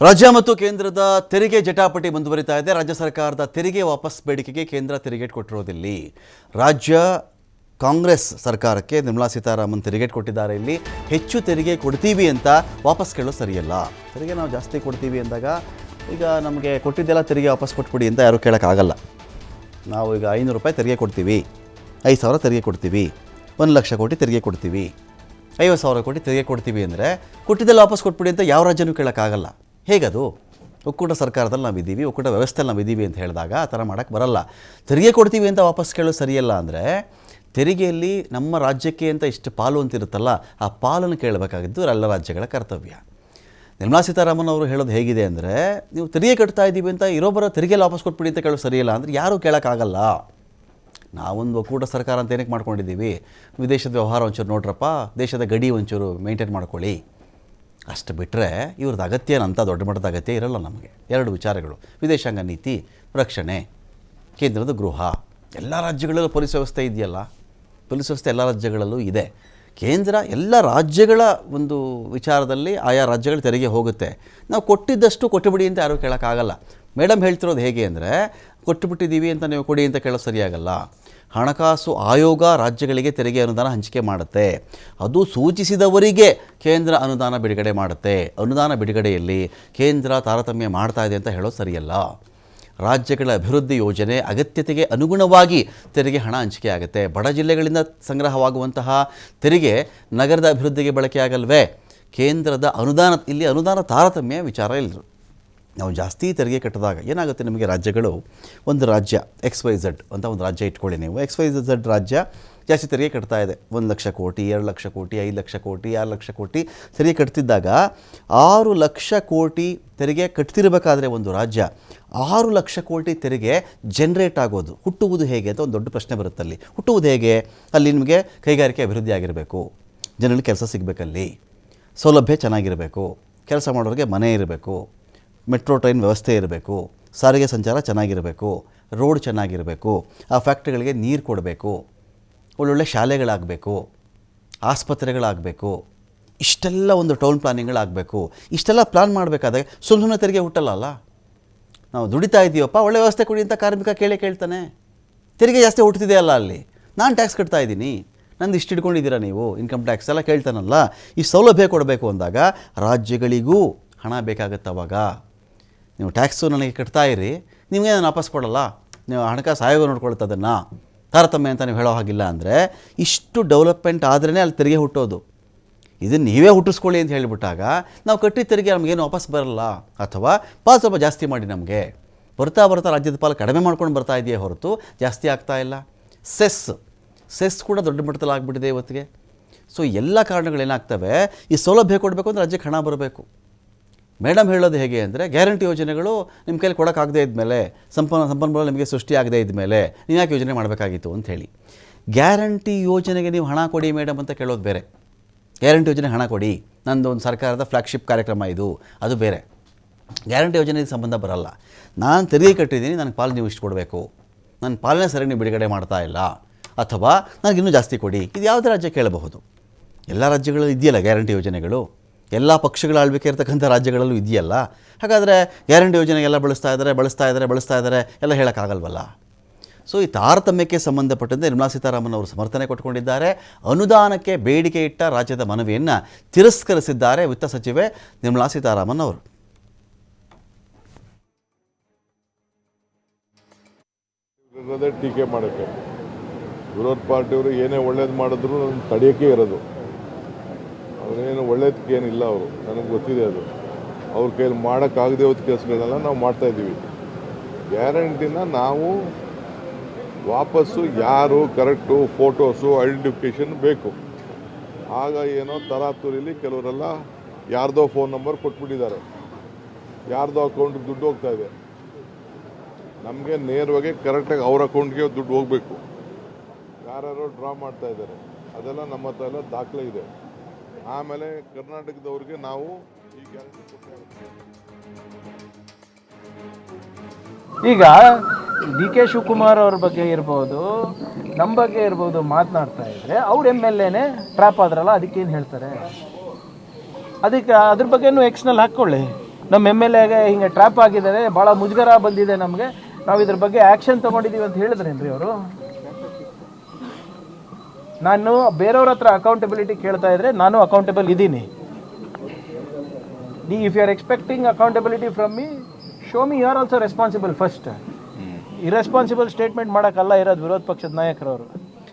ರಾಜ್ಯ ಮತ್ತು ಕೇಂದ್ರದ ತೆರಿಗೆ ಜಟಾಪಟಿ ಮುಂದುವರಿತಾ ಇದೆ. ರಾಜ್ಯ ಸರ್ಕಾರದ ತೆರಿಗೆ ವಾಪಸ್ ಬೇಡಿಕೆಗೆ ಕೇಂದ್ರ ತೆರಿಗೆ ಕೊಟ್ಟಿರೋದಿಲ್ಲ. ರಾಜ್ಯ ಕಾಂಗ್ರೆಸ್ ಸರ್ಕಾರಕ್ಕೆ ನಿರ್ಮಲಾ ಸೀತಾರಾಮನ್ ತೆರಿಗೆ ಕೊಟ್ಟಿದ್ದಾರೆ. ಇಲ್ಲಿ ಹೆಚ್ಚು ತೆರಿಗೆ ಕೊಡ್ತೀವಿ ಅಂತ ವಾಪಸ್ ಕೇಳೋದು ಸರಿಯಲ್ಲ. ತೆರಿಗೆ ನಾವು ಜಾಸ್ತಿ ಕೊಡ್ತೀವಿ ಅಂದಾಗ ಈಗ ನಮಗೆ ಕೊಟ್ಟಿದ್ದೆಲ್ಲ ತೆರಿಗೆ ವಾಪಸ್ ಕೊಟ್ಬಿಡಿ ಅಂತ ಯಾರೂ ಕೇಳೋಕ್ಕಾಗಲ್ಲ. ನಾವು ಈಗ 500 ರೂಪಾಯಿ ತೆರಿಗೆ ಕೊಡ್ತೀವಿ, 5,000 ತೆರಿಗೆ ಕೊಡ್ತೀವಿ, 1,00,000 ಕೋಟಿ ತೆರಿಗೆ ಕೊಡ್ತೀವಿ, 50,000 ಕೋಟಿ ತೆರಿಗೆ ಕೊಡ್ತೀವಿ ಅಂದರೆ ಕೊಟ್ಟಿದ್ದೆಲ್ಲ ವಾಪಸ್ ಕೊಟ್ಬಿಡಿ ಅಂತ ಯಾವ ರಾಜ್ಯನೂ ಕೇಳೋಕ್ಕಾಗಲ್ಲ. ಹೇಗದು? ಒಕ್ಕೂಟ ಸರ್ಕಾರದಲ್ಲಿ ನಾವಿದ್ದೀವಿ, ಒಕ್ಕೂಟ ವ್ಯವಸ್ಥೆಯಲ್ಲಿ ನಾವಿದ್ದೀವಿ ಅಂತ ಹೇಳಿದಾಗ ಆ ಥರ ಮಾಡೋಕ್ಕೆ ಬರಲ್ಲ. ತೆರಿಗೆ ಕೊಡ್ತೀವಿ ಅಂತ ವಾಪಸ್ ಕೇಳೋದು ಸರಿಯಲ್ಲ. ಅಂದರೆ ತೆರಿಗೆಯಲ್ಲಿ ನಮ್ಮ ರಾಜ್ಯಕ್ಕೆ ಅಂತ ಇಷ್ಟು ಪಾಲು ಅಂತಿರುತ್ತಲ್ಲ, ಆ ಪಾಲನ್ನು ಕೇಳಬೇಕಾಗಿದ್ದು ಎಲ್ಲ ರಾಜ್ಯಗಳ ಕರ್ತವ್ಯ. ನಿರ್ಮಲಾ ಸೀತಾರಾಮನ್ ಅವರು ಹೇಳೋದು ಹೇಗಿದೆ ಅಂದರೆ, ನೀವು ತೆರಿಗೆ ಕಟ್ತಾ ಇದ್ದೀವಿ ಅಂತ ಇರೋಬ್ಬರ ತೆರಿಗೆ ವಾಪಸ್ ಕೊಟ್ಬಿಡಿ ಅಂತ ಕೇಳೋದು ಸರಿಯಲ್ಲ ಅಂದರೆ ಯಾರೂ ಕೇಳೋಕ್ಕಾಗಲ್ಲ. ನಾವೊಂದು ಒಕ್ಕೂಟ ಸರ್ಕಾರ ಅಂತ ಏನಕ್ಕೆ ಮಾಡ್ಕೊಂಡಿದ್ದೀವಿ? ವಿದೇಶದ ವ್ಯವಹಾರ ಒಂಚೂರು ನೋಡ್ರಪ್ಪ, ದೇಶದ ಗಡಿ ಒಂಚೂರು ಮೇಂಟೈನ್ ಮಾಡ್ಕೊಳ್ಳಿ, ಅಷ್ಟು ಬಿಟ್ಟರೆ ಇವ್ರದ್ದು ಅಗತ್ಯ ಅಂಥ ದೊಡ್ಡ ಮಟ್ಟದ ಅಗತ್ಯ ಇರಲ್ಲ ನಮಗೆ. 2 ವಿಚಾರಗಳು: ವಿದೇಶಾಂಗ ನೀತಿ, ರಕ್ಷಣೆ, ಕೇಂದ್ರದ ಗೃಹ. ಎಲ್ಲ ರಾಜ್ಯಗಳಲ್ಲೂ ಪೊಲೀಸ್ ವ್ಯವಸ್ಥೆ ಇದೆಯಲ್ಲ, ಪೊಲೀಸ್ ವ್ಯವಸ್ಥೆ ಎಲ್ಲ ರಾಜ್ಯಗಳಲ್ಲೂ ಇದೆ. ಕೇಂದ್ರ ಎಲ್ಲ ರಾಜ್ಯಗಳ ಒಂದು ವಿಚಾರದಲ್ಲಿ ಆಯಾ ರಾಜ್ಯಗಳ ತೆರಿಗೆ ಹೋಗುತ್ತೆ. ನಾವು ಕೊಟ್ಟಿದ್ದಷ್ಟು ಕೊಟ್ಟುಬಿಡಿ ಅಂತ ಯಾರೂ ಕೇಳೋಕ್ಕಾಗಲ್ಲ. ಮೇಡಮ್ ಹೇಳ್ತಿರೋದು ಹೇಗೆ ಅಂದರೆ, ಕೊಟ್ಟುಬಿಟ್ಟಿದ್ದೀವಿ ಅಂತ ನೀವು ಕೊಡಿ ಅಂತ ಕೇಳೋದು ಸರಿಯಾಗಲ್ಲ. ಹಣಕಾಸು ಆಯೋಗ ರಾಜ್ಯಗಳಿಗೆ ತೆರಿಗೆ ಅನುದಾನ ಹಂಚಿಕೆ ಮಾಡುತ್ತೆ. ಅದು ಸೂಚಿಸಿದವರಿಗೆ ಕೇಂದ್ರ ಅನುದಾನ ಬಿಡುಗಡೆ ಮಾಡುತ್ತೆ. ಅನುದಾನ ಬಿಡುಗಡೆಯಲ್ಲಿ ಕೇಂದ್ರ ತಾರತಮ್ಯ ಮಾಡ್ತಾ ಇದೆ ಅಂತ ಹೇಳೋದು ಸರಿಯಲ್ಲ. ರಾಜ್ಯಗಳ ಅಭಿವೃದ್ಧಿ ಯೋಜನೆ ಅಗತ್ಯತೆಗೆ ಅನುಗುಣವಾಗಿ ತೆರಿಗೆ ಹಣ ಹಂಚಿಕೆ ಆಗುತ್ತೆ. ಬಡ ಜಿಲ್ಲೆಗಳಿಂದ ಸಂಗ್ರಹವಾಗುವಂತಹ ತೆರಿಗೆ ನಗರದ ಅಭಿವೃದ್ಧಿಗೆ ಬಳಕೆಯಾಗಲ್ವೇ? ಕೇಂದ್ರದ ಅನುದಾನ, ಇಲ್ಲಿ ಅನುದಾನ ತಾರತಮ್ಯ ವಿಚಾರ ಇಲ್ಲ. ನಾವು ಜಾಸ್ತಿ ತೆರಿಗೆ ಕಟ್ಟಿದಾಗ ಏನಾಗುತ್ತೆ, ನಿಮಗೆ ರಾಜ್ಯಗಳು, ಒಂದು ರಾಜ್ಯ XYZ ಅಂತ ಒಂದು ರಾಜ್ಯ ಇಟ್ಕೊಳ್ಳಿ ನೀವು. XYZ ರಾಜ್ಯ ಜಾಸ್ತಿ ತೆರಿಗೆ ಕಟ್ತಾ ಇದೆ. 1,00,000 ಕೋಟಿ, 2,00,000 ಕೋಟಿ, 5,00,000 ಕೋಟಿ, 6,00,000 ಕೋಟಿ ತೆರಿಗೆ ಕಟ್ತಿದ್ದಾಗ 6,00,000 ಕೋಟಿ ತೆರಿಗೆ ಕಟ್ತಿರಬೇಕಾದ್ರೆ ಒಂದು ರಾಜ್ಯ 6,00,000 ಕೋಟಿ ತೆರಿಗೆ ಜನ್ರೇಟ್ ಆಗೋದು, ಹುಟ್ಟುವುದು ಹೇಗೆ ಅಂತ ಒಂದು ದೊಡ್ಡ ಪ್ರಶ್ನೆ ಬರುತ್ತಲ್ಲಿ. ಹುಟ್ಟುವುದು ಹೇಗೆ? ಅಲ್ಲಿ ನಿಮಗೆ ಕೈಗಾರಿಕೆ ಅಭಿವೃದ್ಧಿ ಆಗಿರಬೇಕು, ಜನರಿಗೆ ಕೆಲಸ ಸಿಗಬೇಕಲ್ಲಿ, ಸೌಲಭ್ಯ ಚೆನ್ನಾಗಿರಬೇಕು, ಕೆಲಸ ಮಾಡೋರಿಗೆ ಮನೆ ಇರಬೇಕು, ಮೆಟ್ರೋ ಟ್ರೈನ್ ವ್ಯವಸ್ಥೆ ಇರಬೇಕು, ಸಾರಿಗೆ ಸಂಚಾರ ಚೆನ್ನಾಗಿರಬೇಕು, ರೋಡ್ ಚೆನ್ನಾಗಿರಬೇಕು, ಆ ಫ್ಯಾಕ್ಟ್ರಿಗಳಿಗೆ ನೀರು ಕೊಡಬೇಕು, ಒಳ್ಳೊಳ್ಳೆ ಶಾಲೆಗಳಾಗಬೇಕು, ಆಸ್ಪತ್ರೆಗಳಾಗಬೇಕು, ಇಷ್ಟೆಲ್ಲ ಒಂದು ಟೌನ್ ಪ್ಲಾನಿಂಗ್ಗಳಾಗಬೇಕು. ಇಷ್ಟೆಲ್ಲ ಪ್ಲಾನ್ ಮಾಡಬೇಕಾದಾಗ ಸುಮ್ಮನೆ ತೆರಿಗೆ ಹುಟ್ಟಲ್ಲ. ನಾವು ದುಡಿತಾ ಇದ್ದೀವಪ್ಪ, ಒಳ್ಳೆ ವ್ಯವಸ್ಥೆ ಕೊಡಿ ಅಂತ ಕಾರ್ಮಿಕ ಕೇಳ್ತಾನೆ. ತೆರಿಗೆ ಜಾಸ್ತಿ ಹುಟ್ಟುತ್ತಿದೆ ಅಲ್ಲ ಅಲ್ಲಿ, ನಾನು ಟ್ಯಾಕ್ಸ್ ಕಟ್ತಾ ಇದ್ದೀನಿ, ನಂದು ಇಷ್ಟು ಹಿಡ್ಕೊಂಡಿದ್ದೀರಾ ನೀವು, ಇನ್ಕಮ್ ಟ್ಯಾಕ್ಸ್ ಎಲ್ಲ ಕೇಳ್ತಾನಲ್ಲ. ಈ ಸೌಲಭ್ಯ ಕೊಡಬೇಕು ಅಂದಾಗ ರಾಜ್ಯಗಳಿಗೂ ಹಣ ಬೇಕಾಗುತ್ತೆ. ಅವಾಗ ನೀವು ಟ್ಯಾಕ್ಸು ನನಗೆ ಕಟ್ತಾ ಇರಿ, ನಿಮಗೆ ನಾನು ವಾಪಸ್ ಕೊಡಲ್ಲ, ನೀವು ಹಣಕಾಸು ಆಯೋಗ ನೋಡ್ಕೊಳ್ತಾ ಅದನ್ನು ತಾರತಮ್ಯ ಅಂತ ನೀವು ಹೇಳೋ ಹಾಗಿಲ್ಲ. ಅಂದರೆ ಇಷ್ಟು ಡೆವಲಪ್ಮೆಂಟ್ ಆದ್ರೇ ಅಲ್ಲಿ ತೆರಿಗೆ ಹುಟ್ಟೋದು. ಇದನ್ನು ನೀವೇ ಹುಟ್ಟಿಸ್ಕೊಳ್ಳಿ ಅಂತ ಹೇಳಿಬಿಟ್ಟಾಗ ನಾವು ಕಟ್ಟಿದ ತೆರಿಗೆ ನಮಗೇನು ವಾಪಸ್ ಬರಲ್ಲ. ಅಥವಾ ಸ್ವಲ್ಪ ಜಾಸ್ತಿ ಮಾಡಿ, ನಮಗೆ ಬರ್ತಾ ರಾಜ್ಯದ ಪಾಲು ಕಡಿಮೆ ಮಾಡ್ಕೊಂಡು ಬರ್ತಾ ಇದೆಯೇ ಹೊರತು ಜಾಸ್ತಿ ಆಗ್ತಾ ಇಲ್ಲ. ಸೆಸ್ ಕೂಡ ದೊಡ್ಡ ಮಟ್ಟದಲ್ಲಿ ಆಗಿಬಿಟ್ಟಿದೆ ಇವತ್ತಿಗೆ. ಸೊ ಎಲ್ಲ ಕಾರಣಗಳೇನಾಗ್ತವೆ, ಈ ಸೌಲಭ್ಯ ಕೊಡಬೇಕು ಅಂದರೆ ರಾಜ್ಯಕ್ಕೆ ಹಣ ಬರಬೇಕು. ಮೇಡಮ್ ಹೇಳೋದು ಹೇಗೆ ಅಂದರೆ, ಗ್ಯಾರಂಟಿ ಯೋಜನೆಗಳು ನಿಮ್ಮ ಕೈಲಿ ಕೊಡೋಕ್ಕಾಗದೇ ಇದ್ಮೇಲೆ, ಸಂಪನ್ಮೂಲ ನಿಮಗೆ ಸೃಷ್ಟಿ ಆಗದೇ ಇದ್ಮೇಲೆ ನೀವು ಯಾಕೆ ಯೋಜನೆ ಮಾಡಬೇಕಾಗಿತ್ತು ಅಂಥೇಳಿ. ಗ್ಯಾರಂಟಿ ಯೋಜನೆಗೆ ನೀವು ಹಣ ಕೊಡಿ ಮೇಡಮ್ ಅಂತ ಕೇಳೋದು ಬೇರೆ. ಗ್ಯಾರಂಟಿ ಯೋಜನೆ ಹಣ ಕೊಡಿ, ನಂದು ಒಂದು ಸರ್ಕಾರದ ಫ್ಲ್ಯಾಗ್ಶಿಪ್ ಕಾರ್ಯಕ್ರಮ ಇದು, ಅದು ಬೇರೆ. ಗ್ಯಾರಂಟಿ ಯೋಜನೆಗೆ ಸಂಬಂಧ ಬರಲ್ಲ. ನಾನು ತೆರಿಗೆ ಕಟ್ಟಿದ್ದೀನಿ, ನನಗೆ ಪಾಲು ನೀವು ಇಷ್ಟು ಕೊಡಬೇಕು, ನನ್ನ ಪಾಲನೆ ಸರಿ ನೀವು ಬಿಡುಗಡೆ ಮಾಡ್ತಾ ಇಲ್ಲ, ಅಥವಾ ನನಗಿನ್ನೂ ಜಾಸ್ತಿ ಕೊಡಿ. ಇದು ಯಾವುದೇ ರಾಜ್ಯ ಕೇಳಬಹುದು. ಎಲ್ಲ ರಾಜ್ಯಗಳಲ್ಲೂ ಇದೆಯಲ್ಲ ಗ್ಯಾರಂಟಿ ಯೋಜನೆಗಳು, ಎಲ್ಲ ಪಕ್ಷಗಳ ಆಳ್ವಿಕೆ ಇರತಕ್ಕಂಥ ರಾಜ್ಯಗಳಲ್ಲೂ ಇದೆಯಲ್ಲ. ಹಾಗಾದರೆ ಗ್ಯಾರಂಟಿ ಯೋಜನೆಗೆಲ್ಲ ಬಳಸ್ತಾ ಇದ್ದಾರೆ ಎಲ್ಲ ಹೇಳೋಕ್ಕಾಗಲ್ವಲ್ಲ. ಸೊ ಈ ತಾರತಮ್ಯಕ್ಕೆ ಸಂಬಂಧಪಟ್ಟಂತೆ ನಿರ್ಮಲಾ ಸೀತಾರಾಮನ್ ಅವರು ಸಮರ್ಥನೆ ಕೊಟ್ಟುಕೊಂಡಿದ್ದಾರೆ. ಅನುದಾನಕ್ಕೆ ಬೇಡಿಕೆ ಇಟ್ಟ ರಾಜ್ಯದ ಮನವಿಯನ್ನು ತಿರಸ್ಕರಿಸಿದ್ದಾರೆ ವಿತ್ತ ಸಚಿವೆ ನಿರ್ಮಲಾ ಸೀತಾರಾಮನ್ ಅವರು. ಟೀಕೆ ಮಾಡೋಕ್ಕೆ ವಿರೋಧ ಪಾರ್ಟಿಯವರು ಏನೇ ಒಳ್ಳೇದು ಮಾಡಿದ್ರು ತಡೆಯೋಕ್ಕೆ ಇರೋದು. ಅವರೇನು ಒಳ್ಳೇದಕ್ಕೇನಿಲ್ಲ, ಅವರು ನನಗೆ ಗೊತ್ತಿದೆ. ಅದು ಅವ್ರ ಕೈಯಲ್ಲಿ ಮಾಡೋಕ್ಕಾಗದೇ ಹೋದ ಕೆಲಸಗಳನ್ನೆಲ್ಲ ನಾವು ಮಾಡ್ತಾಯಿದ್ದೀವಿ. ಗ್ಯಾರಂಟಿನ ನಾವು ವಾಪಸ್ಸು ಯಾರು ಕರೆಕ್ಟು ಫೋಟೋಸು ಐಡೆಂಟಿಫಿಕೇಷನ್ ಬೇಕು. ಆಗ ಏನೋ ತರಾತುರಿಲಿ ಕೆಲವರೆಲ್ಲ ಯಾರ್ದೋ ಫೋನ್ ನಂಬರ್ ಕೊಟ್ಬಿಟ್ಟಿದ್ದಾರೆ, ಯಾರ್ದೋ ಅಕೌಂಟಿಗೆ ದುಡ್ಡು ಹೋಗ್ತಾ ಇದೆ. ನಮಗೆ ನೇರವಾಗಿ ಕರೆಕ್ಟಾಗಿ ಅವ್ರ ಅಕೌಂಟ್ಗೆ ದುಡ್ಡು ಹೋಗಬೇಕು. ಯಾರ್ಯಾರೋ ಡ್ರಾ ಮಾಡ್ತಾ ಇದ್ದಾರೆ, ಅದೆಲ್ಲ ನಮ್ಮ ಹತ್ರ ಎಲ್ಲ ದಾಖಲೆ ಇದೆ. ಆಮೇಲೆ ಕರ್ನಾಟಕದವ್ರಿಗೆ ನಾವು ಈ ಗ್ಯಾರಂಟಿ ಕೊಟ್ಟೆ. ಈಗ DK ಶಿವಕುಮಾರ್ ಅವ್ರ ಬಗ್ಗೆ ಇರ್ಬೋದು, ನಮ್ಮ ಬಗ್ಗೆ ಇರ್ಬೋದು ಮಾತನಾಡ್ತಾ ಇದ್ರೆ ಅವ್ರ MLAನೇ ಟ್ರ್ಯಾಪ್ ಆದ್ರಲ್ಲ, ಅದಕ್ಕೇನು ಹೇಳ್ತಾರೆ? ಅದಕ್ಕೆ ಅದ್ರ ಬಗ್ಗೆನೂ ಎಕ್ಸ್ನಲ್ಲಿ ಹಾಕ್ಕೊಳ್ಳಿ. ನಮ್ಮ MLAಗೆ ಹಿಂಗೆ ಟ್ರ್ಯಾಪ್ ಆಗಿದ್ದಾರೆ, ಭಾಳ ಮುಜುಗರ ಬಂದಿದೆ ನಮಗೆ, ನಾವು ಇದ್ರ ಬಗ್ಗೆ ಆ್ಯಕ್ಷನ್ ತೊಗೊಂಡಿದ್ದೀವಿ ಅಂತ ಹೇಳಿದ್ರೇನ್ರಿ ಅವರು? ನಾನು ಬೇರೆಯವ್ರ ಹತ್ರ ಅಕೌಂಟಬಿಲಿಟಿ ಕೇಳ್ತಾ ಇದ್ರೆ ನಾನು ಅಕೌಂಟಬಲ್ ಇದ್ದೀನಿ. If you are expecting accountability from me, show me you are also responsible first. Irresponsible statement ಮಾಡೋಕ್ಕಲ್ಲ ಇರೋದು ವಿರೋಧ ಪಕ್ಷದ ನಾಯಕರವರು.